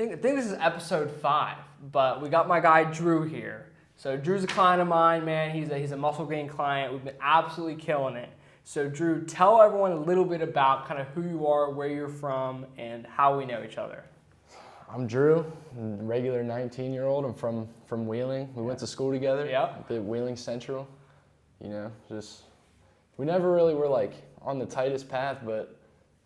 think this is episode 5, but we got my guy Drew here. So Drew's a client of mine, man. He's a muscle gain client. We've been absolutely killing it. So Drew, tell everyone a little bit about kind of who you are, where you're from, and how we know each other. I'm Drew, a regular 19-year-old. I'm from Wheeling. We went to school together. Yep. At Wheeling Central. We never really were like on the tightest path, but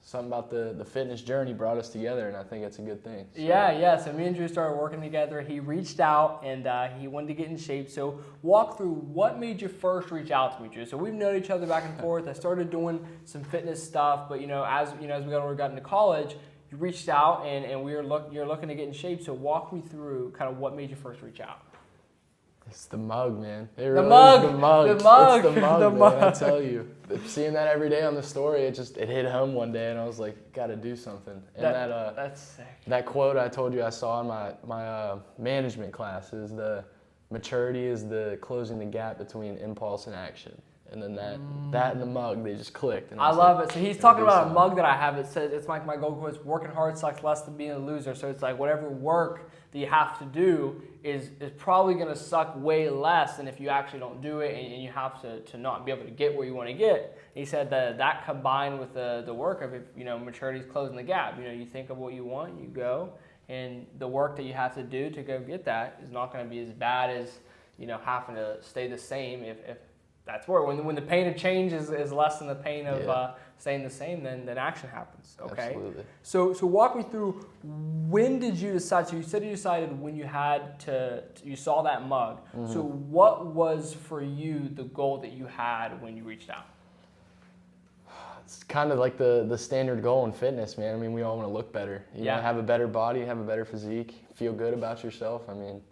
something about the fitness journey brought us together, and I think it's a good thing. So. Yeah. So me and Drew started working together. He reached out, and he wanted to get in shape. So walk through what made you first reach out to me, Drew. So we've known each other back and forth. I started doing some fitness stuff, but as we got into college, you reached out, and you're looking to get in shape. So walk me through kind of what made you first reach out. It's the mug, man. It really is the mug. The It's the mug, the man. mug. I tell you, seeing that every day on the story, it hit home one day, and I was like, got to do something. And that's sick. That quote I told you I saw in my management class is the maturity is the closing the gap between impulse and action. And then that and the mug, they just clicked. And I love it. So he's talking about a mug that I have. It says, it's like my goal quote, working hard sucks less than being a loser. So it's like whatever work that you have to do is probably going to suck way less than if you actually don't do it and you have to not be able to get where you want to get. And he said that combined with the work of it, maturity is closing the gap. You think of what you want, you go, and the work that you have to do to go get that is not going to be as bad as having to stay the same if that's where when the pain of change is less than the pain of staying the same, then action happens. Okay. Absolutely. So walk me through, when did you decide? So you said you decided when you you saw that mug. Mm-hmm. So what was for you the goal that you had when you reached out? It's kind of like the standard goal in fitness, man. I mean, we all want to look better. You know, have a better body, have a better physique, feel good about yourself. I mean,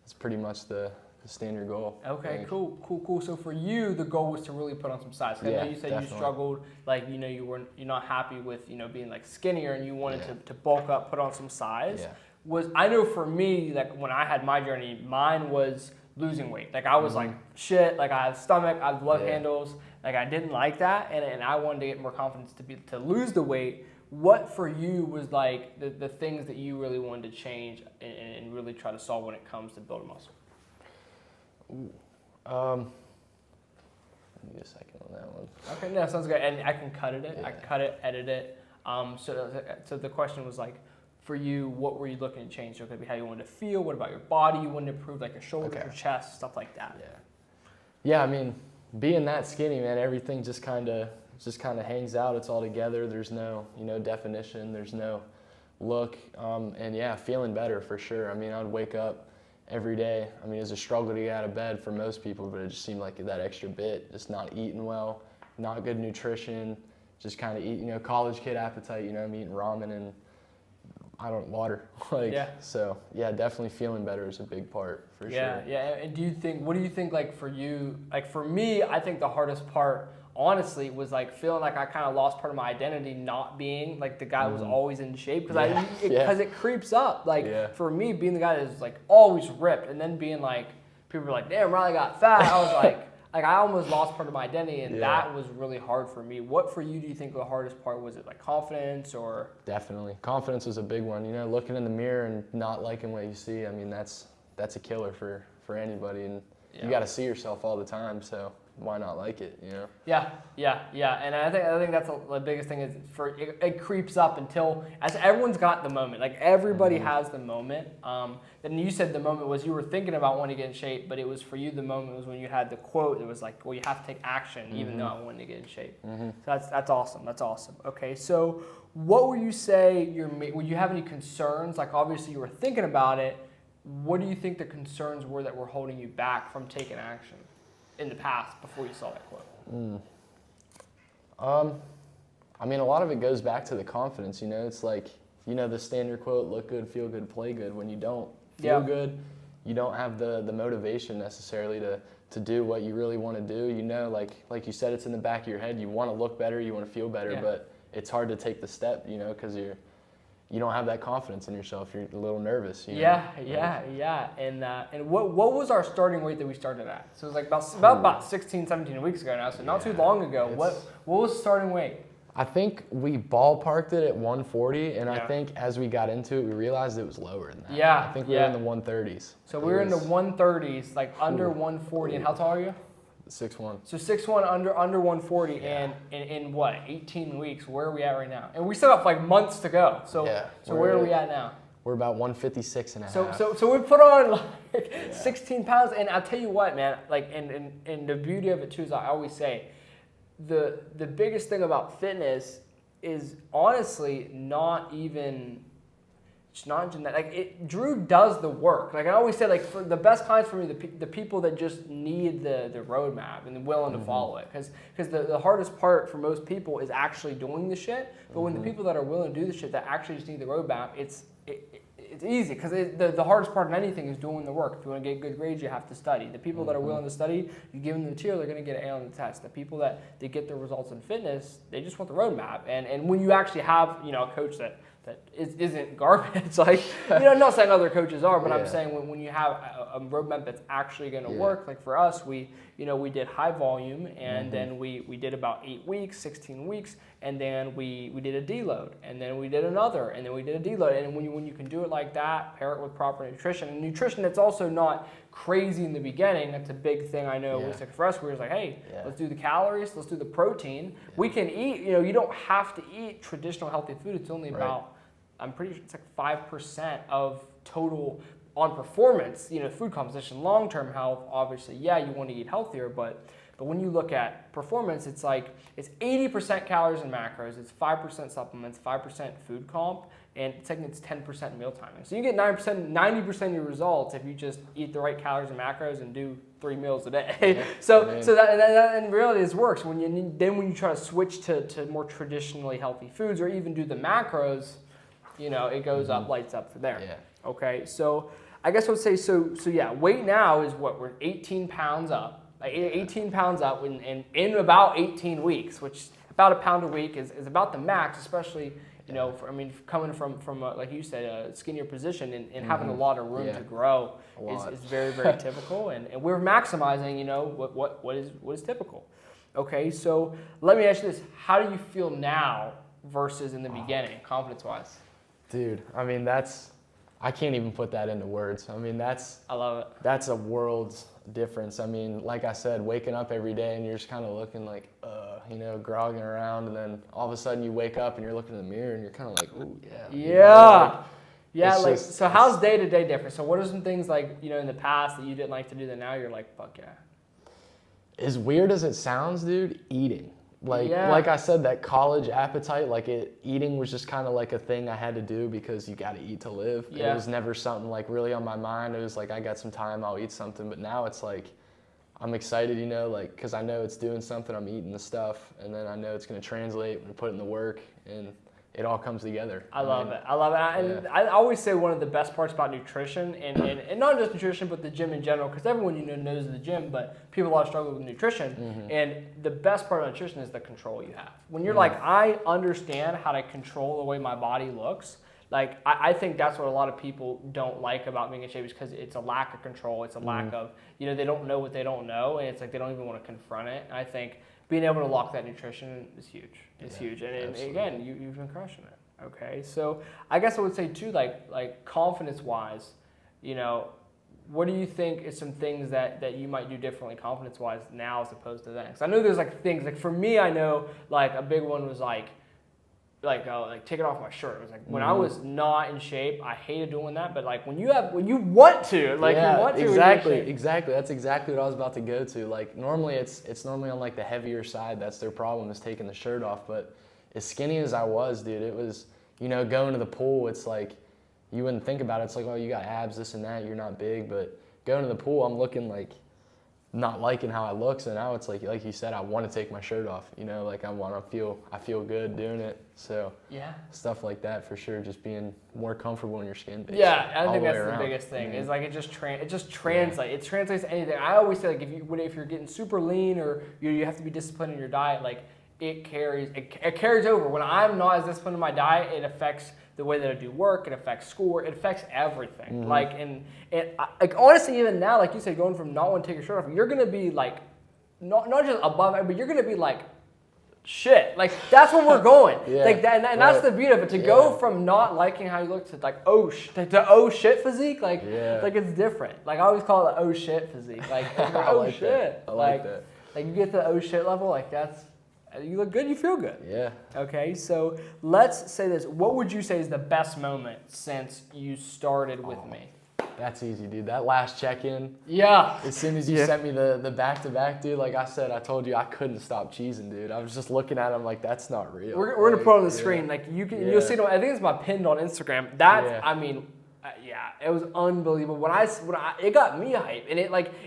it's pretty much the standard goal. Okay, cool. So for you, the goal was to really put on some size. I know you said definitely. You struggled, like you're not happy with being like skinnier, and you wanted to bulk up, put on some size. Yeah. I know for me, like when I had my journey, mine was losing weight. Like I was like shit. Like I had a stomach, I had love handles. Like I didn't like that, and I wanted to get more confidence to lose the weight. What for you was like the things that you really wanted to change and really try to solve when it comes to building muscle? Give me a second on that one. Okay, no, sounds good. And I can cut it. Yeah. I can cut it, edit it. So the question was like, for you, what were you looking to change? So it could be how you wanted to feel. What about your body? You wanted to improve, like your shoulders, your chest, stuff like that. Yeah. I mean, being that skinny, man, everything just kind of hangs out. It's all together. There's no definition. There's no look. And feeling better for sure. I mean, I'd wake up every day. I mean, it's a struggle to get out of bed for most people, but it just seemed like that extra bit, just not eating well, not good nutrition, just kind of eat, college kid appetite, I'm eating ramen and water. So definitely feeling better is a big part for sure. Yeah. And what do you think, like for you, like for me, I think the hardest part, honestly, was like feeling like I kind of lost part of my identity, not being like the guy that was always in shape, because it creeps up. Like for me, being the guy that is like always ripped, and then being like, people were like, damn, Riley got fat. I was like I almost lost part of my identity, and that was really hard for me. What for you do you think the hardest part was? It like confidence or? Definitely, confidence was a big one. Looking in the mirror and not liking what you see. I mean, that's a killer for anybody, and you got to see yourself all the time. So why not like it, Yeah. And I think that's the biggest thing is it creeps up until, as everyone's got the moment. Like everybody has the moment. Then you said the moment was you were thinking about wanting to get in shape, but it was for you the moment was when you had the quote that was like, well, you have to take action even though I wanted to get in shape. So that's awesome. That's awesome. Okay, so what would you say would you have any concerns? Like obviously you were thinking about it. What do you think the concerns were that were holding you back from taking action in the past before you saw that quote? I mean, a lot of it goes back to the confidence, It's like, the standard quote, look good, feel good, play good. When you don't feel good, you don't have the motivation necessarily to do what you really want to do. Like you said, it's in the back of your head. You want to look better, you want to feel better, but it's hard to take the step, because you don't have that confidence in yourself. You're a little nervous. Yeah. And what was our starting weight that we started at? So it was like about 16, 17 weeks ago now, so not too long ago. What was starting weight? I think we ballparked it at 140, and I Yeah. think as we got into it, we realized it was lower than that. Yeah, I think we were yeah. in the 130s. So we were in the 130s, like under 140. And how tall are you? 6'1". So 6'1", under 140, Yeah. and in what, 18 weeks? Where are we at right now? And we still have like months to go. So Yeah, so where are we at now? We're about 156 and a half. So we put on like 16 pounds, and I'll tell you what, man. Like, and the beauty of it too is I always say, the biggest thing about fitness is honestly not even. It's not genetic. Like Drew does the work. Like I always say, like for the best clients for me, the people that just need the roadmap and willing to follow it. Because the hardest part for most people is actually doing the shit. But when the people that are willing to do the shit that actually just need the roadmap, it's easy. Because the hardest part of anything is doing the work. If you want to get good grades, you have to study. The people that are willing to study, you give them the material, they're going to get an A on the test. The people that they get their results in fitness, they just want the roadmap. And when you actually have a coach that isn't garbage. Like, I'm not saying other coaches are, but I'm saying when you have a roadmap that's actually going to work. Like for us, we did high volume, and then we did about 8 weeks, 16 weeks, and then we did a deload, and then we did another, and then we did a deload. And when you can do it like that, pair it with proper nutrition, and nutrition that's also not crazy in the beginning. That's a big thing I know. Yeah. For us, we were like, hey, let's do the calories, let's do the protein. Yeah. We can eat. You don't have to eat traditional healthy food. It's only about, I'm pretty sure it's like 5% of total on performance. Food composition, long-term health. Obviously, you want to eat healthier, but when you look at performance, it's 80% calories and macros. It's 5% supplements, 5% food comp. And it's 10% meal timing. So you get 90% of your results if you just eat the right calories and macros and do 3 meals a day. Yeah. so that in reality this works. When you try to switch to more traditionally healthy foods or even do the macros, it goes up, lights up for there. Yeah. Okay, so I guess I would say so yeah. Weight now is what we're 18 pounds up. Like 18 pounds up in about 18 weeks, which about a pound a week is about the max, especially. Coming from like you said, a skinnier position and having a lot of room to grow is very, very typical. And we're maximizing, what is typical. Okay, so let me ask you this. How do you feel now versus in the beginning, confidence-wise? Dude, I can't even put that into words. I love it. That's a world's difference. Like I said, waking up every day and you're just kind of looking like, grogging around, and then all of a sudden you wake up and you're looking in the mirror and you're kind of like, ooh, yeah. Yeah. So how's day to day different? So what are some things like, in the past that you didn't like to do that now you're like, fuck yeah? As weird as it sounds, dude, eating. Like I said, that college appetite, eating was just kind of like a thing I had to do because you got to eat to live. Yeah. It was never something like really on my mind. It was like, I got some time, I'll eat something. But now it's like, I'm excited, because I know it's doing something, I'm eating the stuff, and then I know it's going to translate when I put it in the work, and it all comes together. I love it. And I always say one of the best parts about nutrition, and not just nutrition, but the gym in general, because everyone knows the gym, but people a lot struggle with nutrition. Mm-hmm. And the best part of nutrition is the control you have. When you're like, I understand how to control the way my body looks. Like, I think that's what a lot of people don't like about being in shape is because it's a lack of control. It's a lack of, they don't know what they don't know, and it's like they don't even want to confront it. And I think being able to lock that nutrition is huge. It's huge. And again, you've been crushing it. Okay, so I guess I would say too, like confidence-wise, what do you think is some things that you might do differently confidence-wise now as opposed to then? Because I know there's things, for me, I know a big one was taking off my shirt. It was when I was not in shape, I hated doing that. But when you want to, you want to. Exactly. That's exactly what I was about to go to. Normally it's normally on the heavier side. That's their problem, is taking the shirt off. But as skinny as I was, dude, it was, going to the pool. It's you wouldn't think about it. It's oh, you got abs, this and that. You're not big, but going to the pool, I'm looking not liking how I look. So now it's like you said, I want to take my shirt off. I feel good doing it. So stuff like that for sure. Just being more comfortable in your skin. Yeah, I think that's the biggest thing. Is it just translates. Yeah. It translates to anything. I always say if you're getting super lean or you have to be disciplined in your diet, it carries over. When I'm not as disciplined in my diet, it affects the way that I do work, it affects school, it affects everything. Mm-hmm. Honestly, even now, like you said, going from not wanting to take your shirt off, you're gonna be not just above it, but you're gonna be shit. Like, that's where we're going. Yeah, Like, that, and that's the beauty of it. To go from not liking how you look to like, to oh shit physique, like it's different. Like, I always call it oh shit physique. Like, I oh like shit. that. I like that. Like, you get to the oh shit level, like, that's, you look good, you feel good. Yeah. Okay, so let's say this. What would you say is the best moment since you started with me? That's easy, dude. That last check-in. Yeah. As soon as you sent me the back-to-back, dude, like I said, I told you I couldn't stop cheesing, dude. I was just looking at him like, that's not real. We're gonna put it on the screen. Like, you'll see it. I think it's my pinned on Instagram. That I mean, it was unbelievable. When it got me hype, and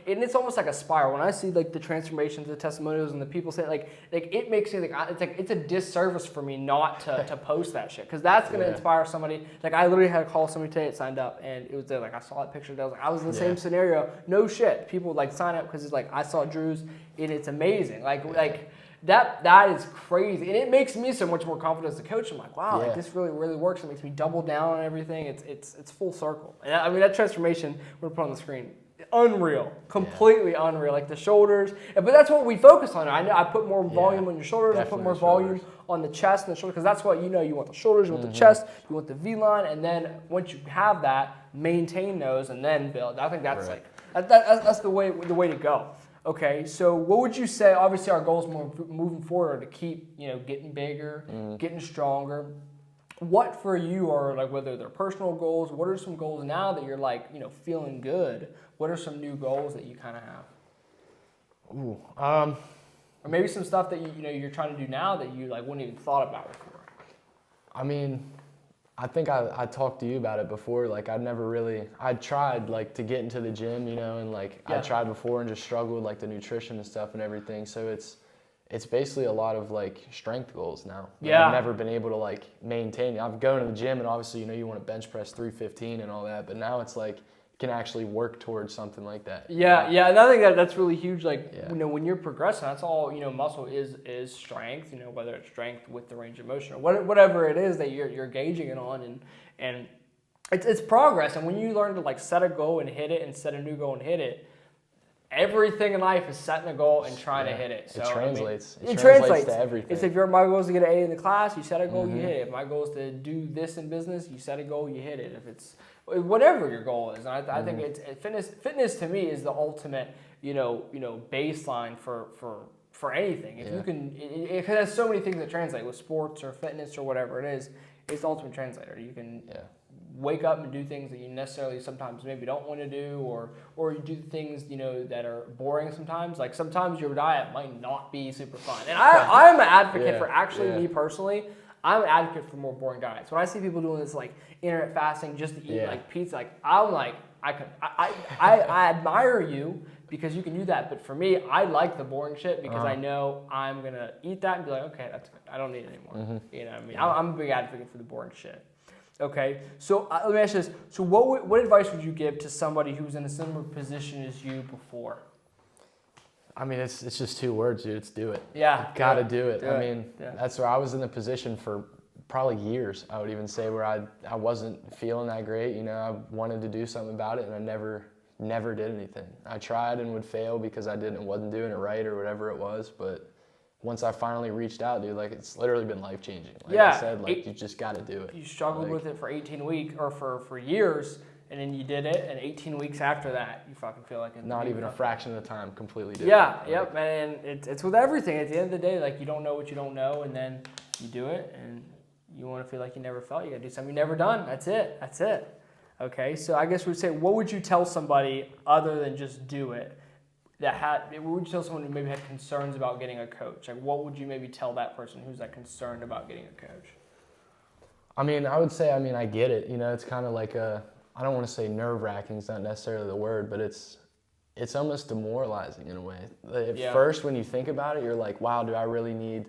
it's almost like a spiral. When I see like the transformations, the testimonials, and the people saying like it makes me it's a disservice for me not to post that shit, because that's gonna inspire somebody. Like, I literally had to call somebody today that signed up, and it was there. Like, I saw that picture. I was in the same scenario. No shit. People like sign up because it's like, I saw Drew's, and it's amazing. Like. That is crazy, and it makes me so much more confident as a coach. I'm like, wow, like, this really works. It makes me double down on everything. It's full circle. And I mean, that transformation we're put on the screen, unreal, completely unreal. Like the shoulders, but that's what we focus on. I know I put more volume on your shoulders. I put more volume on the chest and the shoulders, because that's what you want the shoulders, you want the chest, you want the V line, and then once you have that, maintain those and then build. I think that's that's the way to go. Okay, so what would you say? Obviously, our goals moving forward are to keep, getting bigger, getting stronger. What for you are, like, whether they're personal goals? What are some goals now that you're like, feeling good? What are some new goals that you kind of have? Or maybe some stuff that you're trying to do now that you like wouldn't even thought about before. I mean, I think I talked to you about it before. Like, I'd tried like to get into the gym, and like I tried before and just struggled with like the nutrition and stuff and everything. So it's basically a lot of like strength goals now. I've never been able to like maintain. I've gone to the gym, and obviously, you want to bench press 315 and all that, but now it's like, can actually work towards something like that. Yeah, and I think that's really huge. Like, when you're progressing, that's all, muscle is strength, whether it's strength with the range of motion or whatever it is that you're gauging it on, and it's progress. And when you learn to like set a goal and hit it, and set a new goal and hit it, everything in life is setting a goal and trying to hit it. So it translates. It translates to everything. It's if my goal is to get an A in the class, you set a goal, you hit it. If my goal is to do this in business, you set a goal, you hit it. If it's whatever your goal is, and I think it's fitness to me is the ultimate baseline for anything. If you can, it has so many things that translate with sports or fitness or whatever it is. It's the ultimate translator. You can wake up and do things that you necessarily sometimes maybe don't want to do, or you do things that are boring sometimes. Like, sometimes your diet might not be super fun, and I'm an advocate for me personally. I'm an advocate for more boring diets. When I see people doing this like intermittent fasting just to eat like pizza, like I'm like, I admire you because you can do that. But for me, I like the boring shit because I know I'm gonna eat that and be like, okay, that's good. I don't need it anymore. You know what I mean? I'm a big advocate for the boring shit. Okay, so let me ask you this. So what advice would you give to somebody who's in a similar position as you before? I mean, it's just 2 words, dude. It's do it. Yeah. You gotta do it. I mean, that's where I was in the position for probably years, I would even say, where I wasn't feeling that great. I wanted to do something about it, and I never did anything. I tried and would fail because I wasn't doing it right or whatever it was. But once I finally reached out, dude, like, it's literally been life-changing. Like I said, like, you just gotta do it. You struggled with it for 18 weeks or for years. And then you did it, and 18 weeks after that, you fucking feel like not even a fraction of the time, completely different. Yeah, and it's with everything. At the end of the day, like, you don't know what you don't know, and then you do it, and you want to feel like you never felt. You got to do something you never done. That's it. Okay, so I guess we'd say, what would you tell somebody other than just do it? What would you tell someone who maybe had concerns about getting a coach? Like, what would you maybe tell that person who's like concerned about getting a coach? I mean, I would say, I get it. It's kind of like I don't want to say nerve-wracking, it's not necessarily the word, but it's almost demoralizing in a way. At first, when you think about it, you're like, wow, do I really need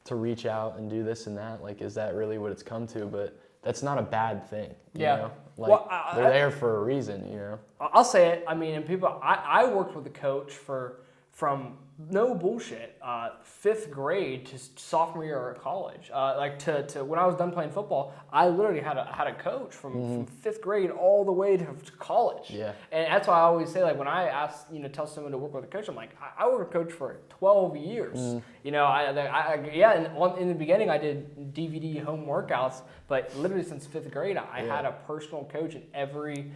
to reach out and do this and that? Like, is that really what it's come to? But that's not a bad thing, you know? Like, they're there for a reason, I'll say it. I mean, and people, I worked with a coach for from no bullshit, 5th grade to sophomore year of college. To when I was done playing football, I literally had a coach from 5th grade all the way to college. Yeah. And that's why I always say, like, when I tell someone to work with a coach, I'm like, I worked with a coach for 12 years. You know, in the beginning I did DVD home workouts, but literally since 5th grade, I had a personal coach in every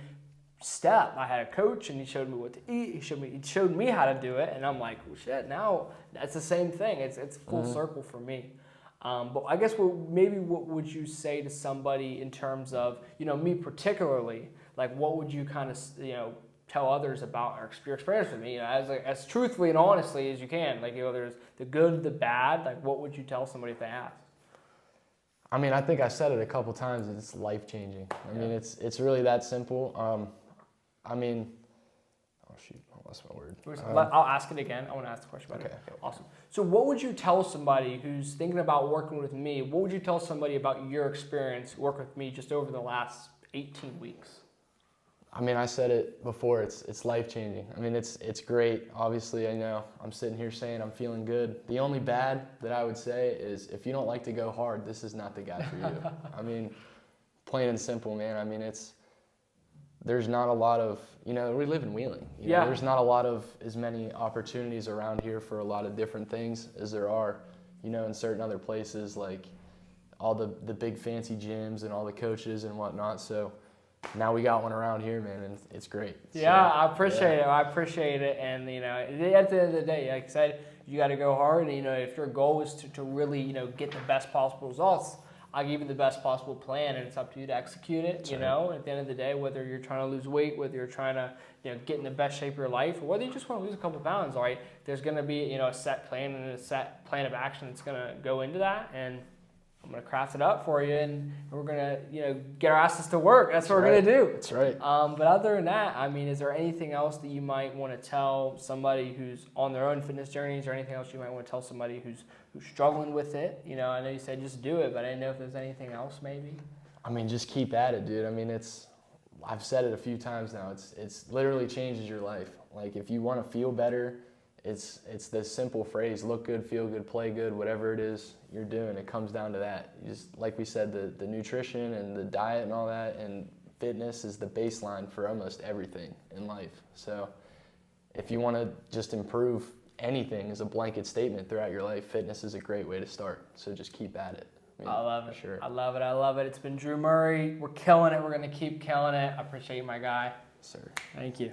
step. I had a coach, and he showed me what to eat. He showed me how to do it, and I'm like, well, shit. Now that's the same thing. It's full circle for me. But I guess what would you say to somebody in terms of, you know, me particularly? Like, what would you kind of, you know, tell others about your experience with me? You know, as truthfully and honestly as you can. Like, you know, there's the good, the bad. Like, what would you tell somebody if they ask? I mean, I think I said it a couple times. It's life changing. I mean, it's really that simple. I mean, oh shoot, I lost my word. I'll ask it again. I want to ask the question about it. Okay, awesome. So what would you tell somebody who's thinking about working with me? What would you tell somebody about your experience working with me just over the last 18 weeks? I mean, I said it before, it's life changing. I mean, it's great. Obviously, I know I'm sitting here saying I'm feeling good. The only bad that I would say is if you don't like to go hard, this is not the guy for you. I mean, plain and simple, man. I mean, there's not a lot of, you know, we live in Wheeling. You know, there's not a lot of as many opportunities around here for a lot of different things as there are, you know, in certain other places, like all the big fancy gyms and all the coaches and whatnot. So now we got one around here, man, and it's great. Yeah, so, I appreciate it. I appreciate it. And, you know, at the end of the day, like I said, you got to go hard. And, you know, if your goal is to really, you know, get the best possible results, I'll give you the best possible plan, and it's up to you to execute it. That's right. At the end of the day, whether you're trying to lose weight, whether you're trying to, you know, get in the best shape of your life, or whether you just want to lose a couple pounds, all right, there's going to be, you know, a set plan and a set plan of action that's going to go into that. And I'm going to craft it up for you, and we're going to, you know, get our asses to work. That's what we're going to do. That's right. But other than that, I mean, is there anything else that you might want to tell somebody who's on their own fitness journeys, or anything else you might want to tell somebody who's struggling with it? You know, I know you said just do it, but I didn't know if there's anything else maybe. I mean, just keep at it, dude. I mean, I've said it a few times now. It's literally changes your life. Like, if you want to feel better, it's this simple phrase: look good, feel good, play good. Whatever it is you're doing, it comes down to that. You just, like we said, the nutrition and the diet and all that, and fitness is the baseline for almost everything in life. So if you want to just improve anything as a blanket statement throughout your life, fitness is a great way to start. So just keep at it. I love it. Sure. I love it. I love it. It's been Drew Murray. We're killing it. We're going to keep killing it. I appreciate you, my guy. Sir. Thank you.